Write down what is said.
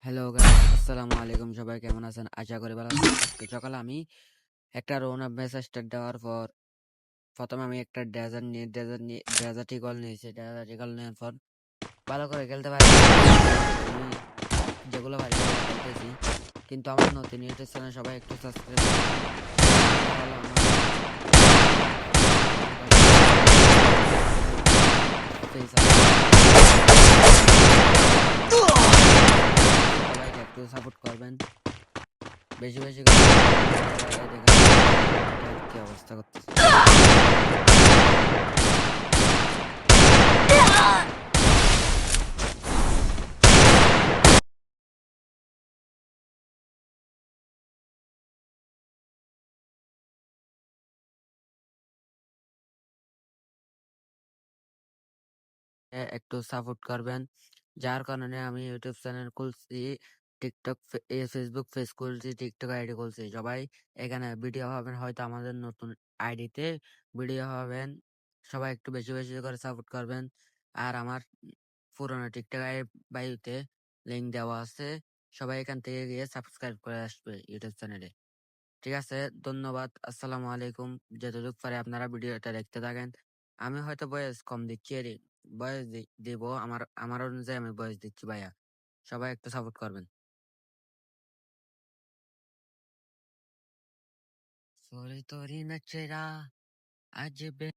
Hello guys, আসসালামু আলাইকুম। সবাই কেমন আছেন? আশা করি ভালো আছেন। আজকে সকালে আমি একটা রোন আপ ম্যাচ স্টার্ট দেওয়ার পর প্রথমে আমি একটা ডেজার্ট ইগল নিয়েছি। ডেজার্ট ইগল নেওয়ার পর ভালো করে খেলতে পারি। আমি যেগুলো পারি সেগুলো খেলতেছি, কিন্তু আমার নতুন ইউটিউব চ্যানেল সবাই একটু সাবস্ক্রাইব করবেন। এটা হলো আমার ফেস, সবাইকে একটু সাপোর্ট করবেন, বেশি বেশি করে সবাই। এই দেখেন কি অবস্থা করতেছে। একটু সাপোর্ট করবেন, যার কারণে আমি ইউটিউব চ্যানেল খুলছি, টিকটক ফেসবুক পেজ খুলছি, টিকটক আইডি খুলছি। সবাই এখানে ভিডিও পাবেন, হয়তো আমাদের নতুন আইডিতে ভিডিও পাবেন। সবাই একটু বেশি বেশি করে সাপোর্ট করবেন। আর আমার পুরোনো টিকটক বায়ুতে লিঙ্ক দেওয়া আছে, সবাই এখান থেকে গিয়ে সাবস্ক্রাইব করে আসবে ইউটিউব চ্যানেলে। ঠিক আছে, ধন্যবাদ। আসসালামু আলাইকুম। যতটুকু পারে আপনারা ভিডিওটা দেখতে থাকেন। আমি হয়তো বয়স কম দিচ্ছি, বয়স দিব আমার অনুযায়ী আমি বয়স দিচ্ছি ভাইয়া। সবাই একটু সাপোর্ট করবেন। সরি তোরি নচেরা আজ